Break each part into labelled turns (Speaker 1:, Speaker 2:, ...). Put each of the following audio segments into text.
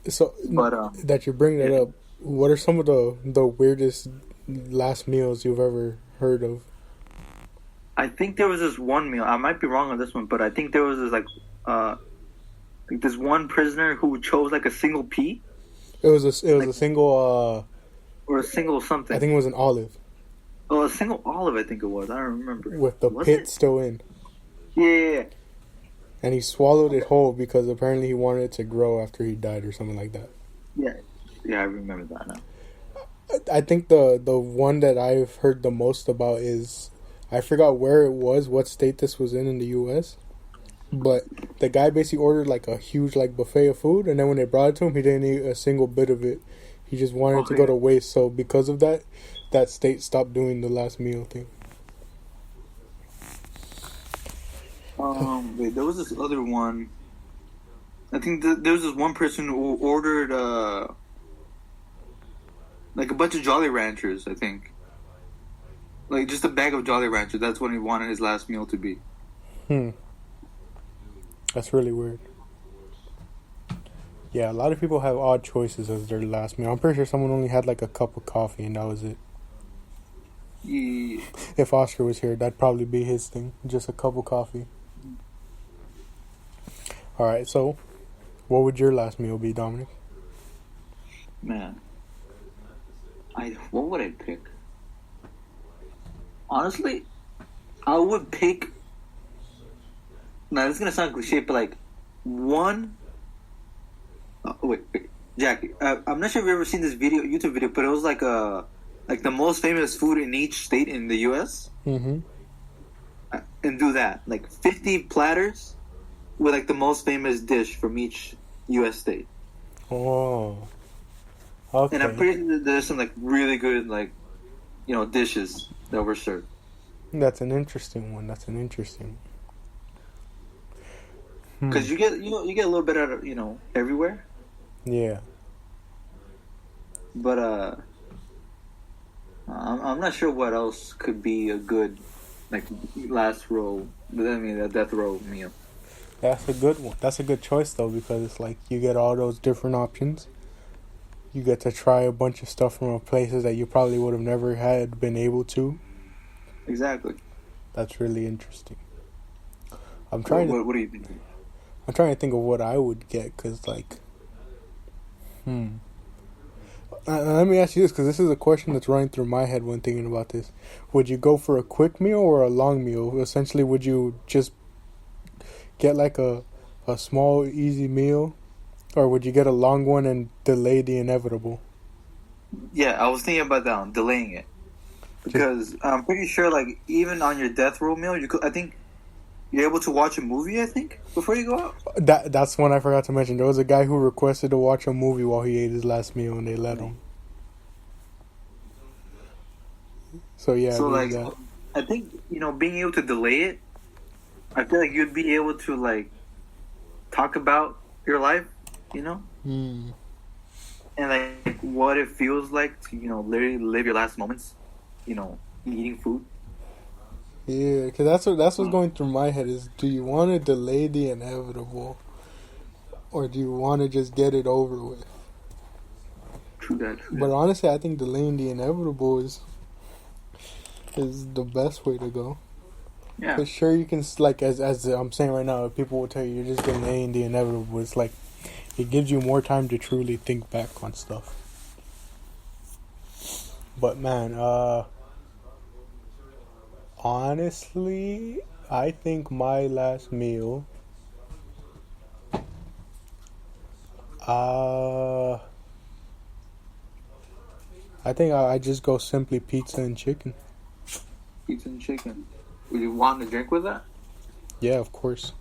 Speaker 1: So,
Speaker 2: But
Speaker 1: that you bring that
Speaker 2: yeah.
Speaker 1: up, what are some of the weirdest last meals you've ever heard of?
Speaker 2: I think there was this one meal. I might be wrong on this one, but I think there was this like this one prisoner who chose like a single pea,
Speaker 1: It was a
Speaker 2: like
Speaker 1: single.
Speaker 2: or a single
Speaker 1: I
Speaker 2: something.
Speaker 1: think it was an olive
Speaker 2: Oh, a single olive. I think it was. I don't remember.
Speaker 1: with the
Speaker 2: Was
Speaker 1: pit
Speaker 2: it?
Speaker 1: still in,
Speaker 2: Yeah, yeah, yeah.
Speaker 1: and he swallowed it whole because apparently he wanted it to grow after he died or something like that.
Speaker 2: Yeah, yeah, I remember that now.
Speaker 1: I think the one that I've heard the most about is I forgot where it was, what state this was in the U.S. But the guy basically ordered like a huge like buffet of food, and then when they brought it to him, he didn't eat a single bit of it. He just wanted it to go
Speaker 2: Okay.
Speaker 1: to waste. So because of that, that state stopped doing the last meal thing.
Speaker 2: Wait, there was this other one. I think there was this one person who ordered like a bunch of Jolly Ranchers. I think, like just a bag of Jolly Ranchers. That's what he wanted his last meal to be.
Speaker 1: Hmm, that's really weird. Yeah, a lot of people have odd choices as their last meal. I'm pretty sure someone only had like a cup of coffee and that was it.
Speaker 2: Yeah.
Speaker 1: If Oscar was here, that'd probably be his thing. Just a cup of coffee. All right, so what would your last meal be, Dominic?
Speaker 2: Man, what would I pick? Honestly, I would pick. Now this is gonna sound cliche, but like one. Wait, Jackie. I'm not sure if you've ever seen this YouTube video, but it was like the most famous food in each state in the U.S.
Speaker 1: Mm-hmm.
Speaker 2: And do that, like 50 platters with like the most famous dish from each U.S. state.
Speaker 1: Oh, okay.
Speaker 2: And I'm pretty sure that there's some like really good dishes that were served.
Speaker 1: That's an interesting one.
Speaker 2: Because you get a little bit out of everywhere.
Speaker 1: Yeah.
Speaker 2: But I'm not sure what else could be a good like last row. I mean, a death row meal.
Speaker 1: That's a good one. That's a good choice though, because it's like you get all those different options. You get to try a bunch of stuff from places that you probably would have never had been able to.
Speaker 2: Exactly.
Speaker 1: That's really interesting.
Speaker 2: What do you think?
Speaker 1: I'm trying to think of what I would get, cause like, let me ask you this, because this is a question that's running through my head when thinking about this. Would you go for a quick meal or a long meal? Essentially, would you just get like a small, easy meal, or would you get a long one and delay the inevitable?
Speaker 2: Yeah, I was thinking about that one, delaying it, because I'm pretty sure like even on your death row meal, I think you're able to watch a movie. I think before you go out.
Speaker 1: That's one I forgot to mention. There was a guy who requested to watch a movie while he ate his last meal, and they let him. So yeah,
Speaker 2: So like,
Speaker 1: that.
Speaker 2: I think being able to delay it, I feel like you'd be able to like talk about your life, and like what it feels like to literally live your last moments, eating food.
Speaker 1: Yeah, because that's what's going through my head is: do you want to delay the inevitable, or do you want to just get it over with?
Speaker 2: True that.
Speaker 1: But honestly, I think delaying the inevitable is the best way to go.
Speaker 2: Yeah.
Speaker 1: For sure, you can like as I'm saying right now, people will tell you you're just delaying the inevitable. It's like it gives you more time to truly think back on stuff. But man, honestly, I think my last meal, I think I just go simply pizza and chicken.
Speaker 2: Pizza and chicken. Would you want to drink with that?
Speaker 1: Yeah, of course.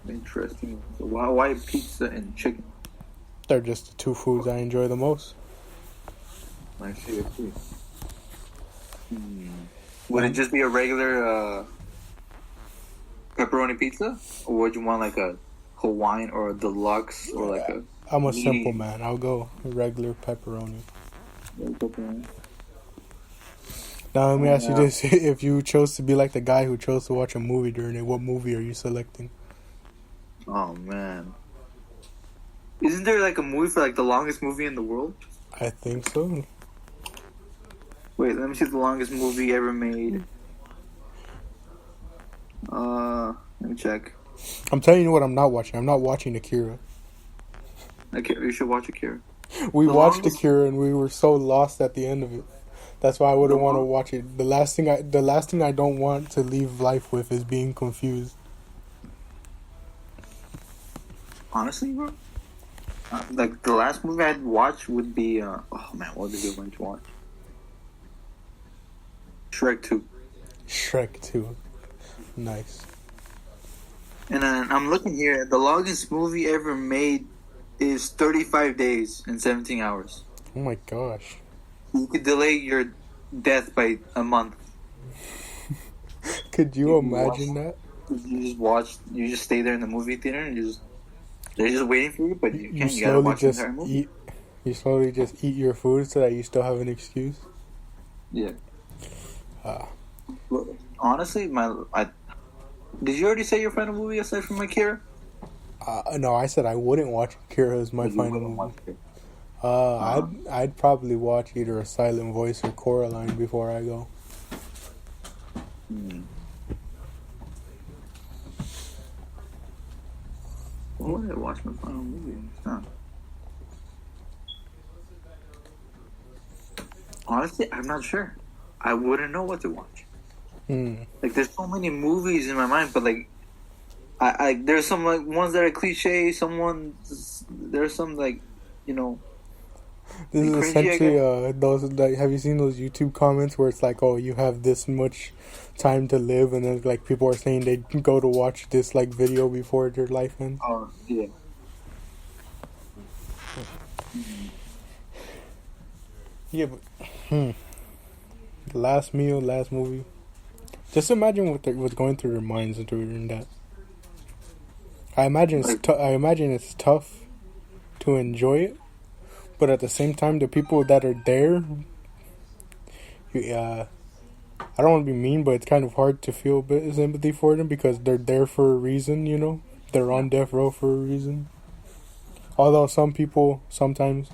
Speaker 2: Interesting. So why pizza and chicken?
Speaker 1: They're just the two foods I enjoy the most.
Speaker 2: I see. Would it just be a regular pepperoni pizza, or would you want like a Hawaiian or a deluxe or like a?
Speaker 1: I'm a simple man. I'll go regular pepperoni. Now let me ask you this: if you chose to be like the guy who chose to watch a movie during it, what movie are you selecting?
Speaker 2: Oh man, Isn't there like a movie for like the longest movie in the world?
Speaker 1: I think so.
Speaker 2: Wait, let me see the longest movie ever made. Let me check.
Speaker 1: I'm telling you what I'm not watching. I'm not watching Akira.
Speaker 2: You should watch Akira.
Speaker 1: We
Speaker 2: The
Speaker 1: watched
Speaker 2: longest-
Speaker 1: Akira and we were so lost at the end of it. That's why I wouldn't want to watch it. The last thing I don't want to leave life with is being confused.
Speaker 2: Honestly, bro, like the last movie I'd watch would be oh man, what was a good one to watch? Shrek 2.
Speaker 1: Shrek 2. Nice.
Speaker 2: And then I'm looking here. The longest movie ever made is 35 days and 17 hours.
Speaker 1: Oh my gosh.
Speaker 2: You could delay your death by a month.
Speaker 1: Could you imagine that?
Speaker 2: You just watch. You just stay there in the movie theater and they're just waiting for you, but you can't. You gotta
Speaker 1: slowly
Speaker 2: watch the
Speaker 1: just
Speaker 2: entire movie.
Speaker 1: eat. You slowly just eat your food so that you still have an excuse.
Speaker 2: Yeah.
Speaker 1: Ah.
Speaker 2: Well, honestly, did you already say your final movie aside from Akira?
Speaker 1: No, I said I wouldn't watch Akira as my final movie. I'd probably watch either A Silent Voice or Coraline before I go.
Speaker 2: What would I watch my final movie? Honestly, I'm not sure. I wouldn't know what to watch. Like, there's so many movies in my mind, but like, I there's some like ones that are cliche. There's some like, you know.
Speaker 1: This is
Speaker 2: cringy,
Speaker 1: essentially those. Like, have you seen those YouTube comments where it's like, "Oh, you have this much time to live," and then like people are saying they go to watch this like video before their life ends.
Speaker 2: Oh yeah.
Speaker 1: Yeah, but last meal, last movie. Just imagine what's going through their minds during that. I imagine it's tough to enjoy it, but at the same time, the people that are there, I don't want to be mean, but it's kind of hard to feel a bit of sympathy for them because they're there for a reason, you know? They're on death row for a reason. Although some people sometimes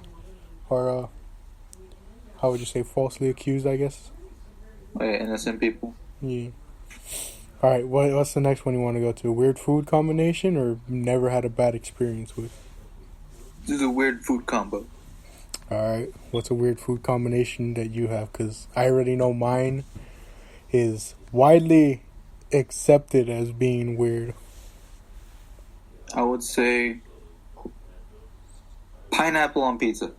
Speaker 1: are, how would you say, falsely accused, I guess?
Speaker 2: Innocent people.
Speaker 1: Yeah. Alright, what's the next one you want to go to? Weird food combination or never had a bad experience with?
Speaker 2: This is a weird food combo.
Speaker 1: Alright, what's a weird food combination that you have? Because I already know mine is widely accepted as being weird.
Speaker 2: I would say pineapple on pizza.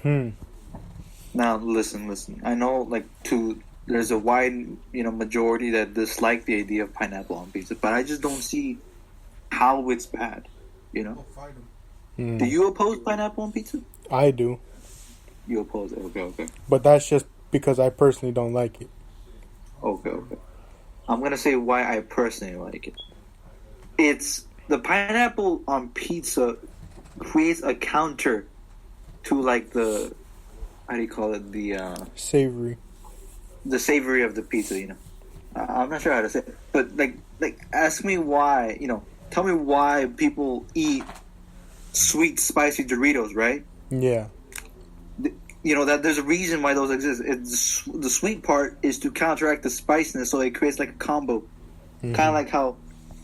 Speaker 2: Now, listen. I know, like, there's a wide, majority that dislike the idea of pineapple on pizza, but I just don't see how it's bad, Do you oppose pineapple on pizza?
Speaker 1: I do.
Speaker 2: You oppose it, okay.
Speaker 1: But that's just because I personally don't like it.
Speaker 2: Okay. I'm gonna say why I personally like it. It's the pineapple on pizza creates a counter to like the, how do you call it,
Speaker 1: savory.
Speaker 2: The savory of the pizza, I'm not sure how to say it, but like ask me why, tell me why people eat sweet spicy Doritos, right?
Speaker 1: Yeah.
Speaker 2: That there's a reason why those exist. The sweet part is to counteract the spiciness, so it creates like a combo. Kind of like how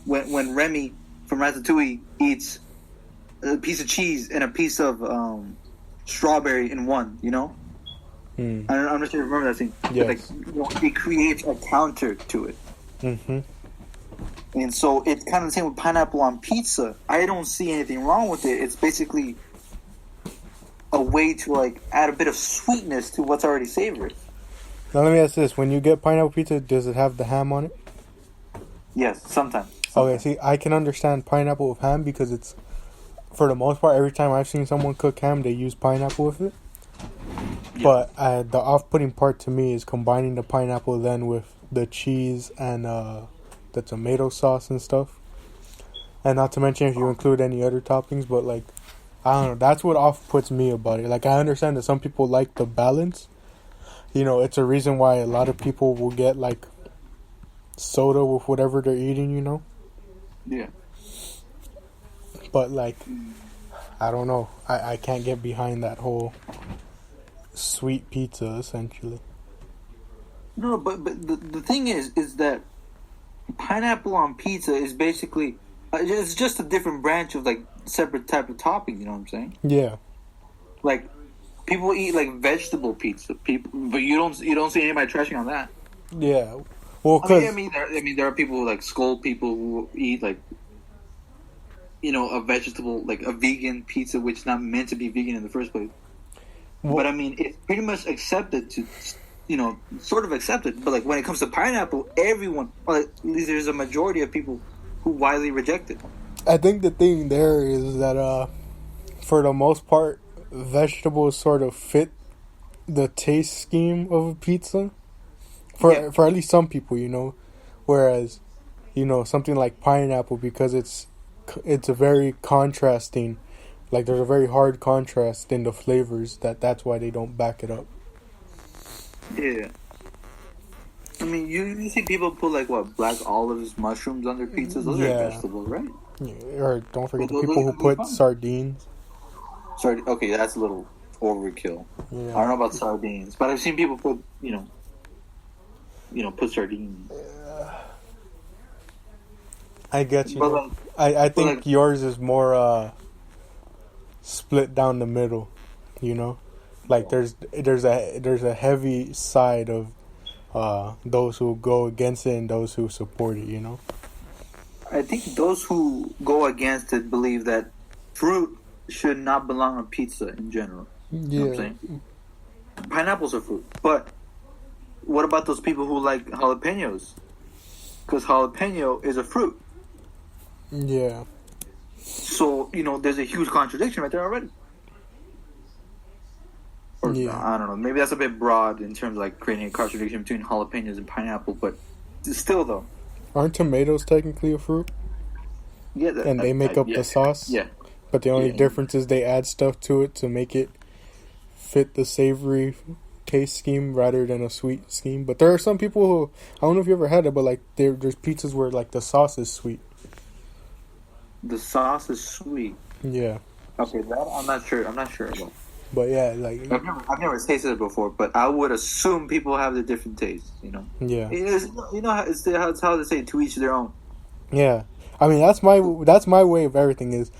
Speaker 2: when Remy from Ratatouille eats a piece of cheese and a piece of strawberry in one, I'm not sure if you remember that scene.
Speaker 1: Yes.
Speaker 2: But it creates a counter to it. And so it's kind of the same with pineapple on pizza. I don't see anything wrong with it. It's basically a way to like add a bit of sweetness to what's already savory.
Speaker 1: Now let me ask this: when you get pineapple pizza, does it have the ham on it?
Speaker 2: Yes, sometimes.
Speaker 1: Okay, see, I can understand pineapple with ham because it's, for the most part, every time I've seen someone cook ham, they use pineapple with it. Yeah. But the off-putting part to me is combining the pineapple then with the cheese and the tomato sauce and stuff. And not to mention if you include any other toppings, but like, I don't know, that's what off-puts me about it. Like, I understand that some people like the balance. It's a reason why a lot of people will get like soda with whatever they're eating,
Speaker 2: Yeah.
Speaker 1: But like, I don't know. I can't get behind that whole sweet pizza, essentially.
Speaker 2: No, but the thing is that pineapple on pizza is basically it's just a different branch of like separate type of topping. You know what I'm saying?
Speaker 1: Yeah.
Speaker 2: Like people eat like vegetable pizza, but you don't see anybody trashing on that.
Speaker 1: Yeah. Well,
Speaker 2: I mean, there are people who like scold people who eat like a vegetable, like a vegan pizza, which is not meant to be vegan in the first place.
Speaker 1: well,
Speaker 2: But I mean, it's pretty much accepted to, sort of accepted. But like when it comes to pineapple, everyone, or at least there's a majority of people who widely reject it.
Speaker 1: I think the thing there is that for the most part, vegetables sort of fit the taste scheme of a pizza. For at least some people. Whereas, something like pineapple, because it's a very contrasting, like there's a very hard contrast in the flavors that's why they don't back it up.
Speaker 2: Yeah. I mean, you see people put like what, black olives, mushrooms on their pizzas. Those are vegetables, right?
Speaker 1: Yeah, or don't forget the people who put sardines.
Speaker 2: Sorry, okay, that's a little overkill.
Speaker 1: Yeah.
Speaker 2: I don't know about sardines, but I've seen people put put sardines.
Speaker 1: I get you.
Speaker 2: But like,
Speaker 1: I think
Speaker 2: like,
Speaker 1: yours is more split down the middle. Like there's a heavy side of those who go against it and those who support it.
Speaker 2: I think those who go against it believe that fruit should not belong on pizza in general.
Speaker 1: Yeah.
Speaker 2: You know what I'm saying? Pineapples are fruit, but what about those people who like jalapenos? Because jalapeno is a fruit.
Speaker 1: Yeah.
Speaker 2: So, there's a huge contradiction right there already. Or,
Speaker 1: Yeah.
Speaker 2: I don't know. Maybe that's a bit broad in terms of like creating a contradiction between jalapenos and pineapple, but still, though.
Speaker 1: Aren't tomatoes technically a fruit?
Speaker 2: Yeah.
Speaker 1: And they make up the sauce?
Speaker 2: Yeah.
Speaker 1: But the only difference is they add stuff to it to make it fit the savory taste scheme rather than a sweet scheme. But there are some people who, I don't know if you ever had it, but like there's pizzas where like the sauce is sweet.
Speaker 2: The sauce is sweet.
Speaker 1: Yeah.
Speaker 2: Okay, that I'm not sure about.
Speaker 1: But yeah, like
Speaker 2: I've never tasted it before, but I would assume people have the different tastes.
Speaker 1: Yeah.
Speaker 2: It's how they say, to each their own.
Speaker 1: Yeah. I mean that's my way of everything is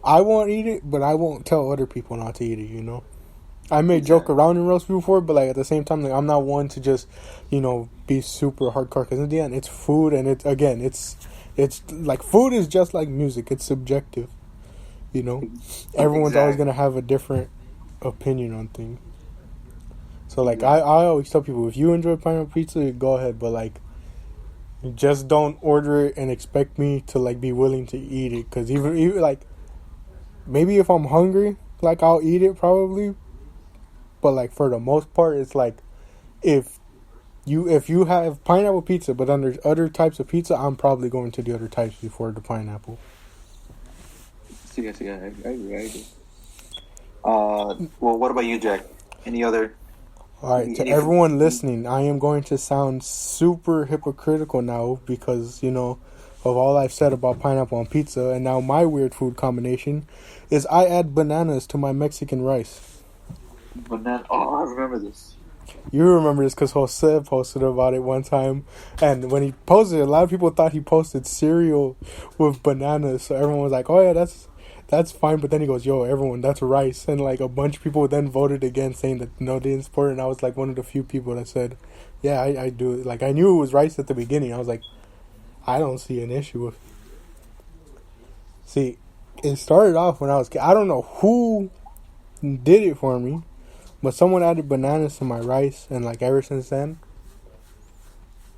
Speaker 1: I won't eat it, but I won't tell other people not to eat it. I may joke around and roast people for it, but like at the same time, like I'm not one to just, be super hardcore. Because in the end, it's food, and it's like food is just like music. It's subjective, Everyone's always gonna have a different opinion on things. So like I always tell people, if you enjoy pineapple pizza, go ahead, but like just don't order it and expect me to like be willing to eat it. Because even like maybe if I'm hungry, like I'll eat it probably. But like for the most part, it's like if you have pineapple pizza, but under other types of pizza, I'm probably going to the other types before the pineapple.
Speaker 2: I agree. Well, what about you, Jack? Any other?
Speaker 1: All right, to everyone listening, I am going to sound super hypocritical now because of all I've said about pineapple on pizza, and now my weird food combination is I add bananas to my Mexican rice.
Speaker 2: Banana. Oh, I remember this.
Speaker 1: You remember this because Jose posted about it one time, and when he posted it, a lot of people thought he posted cereal with bananas, so everyone was like, "Oh yeah, that's fine." But then he goes, "Yo, everyone, that's rice," and like a bunch of people then voted again, saying that no, they didn't support it. And I was like one of the few people that said, "Yeah, I do it." Like I knew it was rice at the beginning. I was like, I don't see an issue with. See, it started off when I was. I don't know who did it for me. But someone added bananas to my rice, and like ever since then,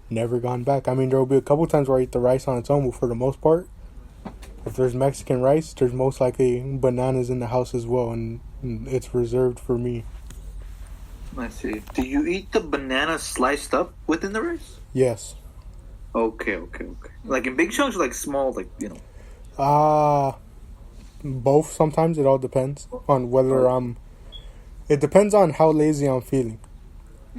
Speaker 1: never gone back. I mean, there will be a couple times where I eat the rice on its own, but for the most part, if there's Mexican rice, there's most likely bananas in the house as well, and it's reserved for me.
Speaker 2: I see. Do you eat the banana sliced up within the rice?
Speaker 1: Yes.
Speaker 2: Okay. Like in big chunks, or like small, like
Speaker 1: both. Sometimes it all depends on whether It depends on how lazy I'm feeling.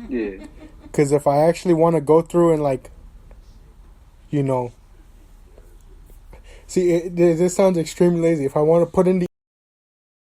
Speaker 2: Yeah.
Speaker 1: Because if I actually want to go through and like, see, this sounds extremely lazy. If I want to put in the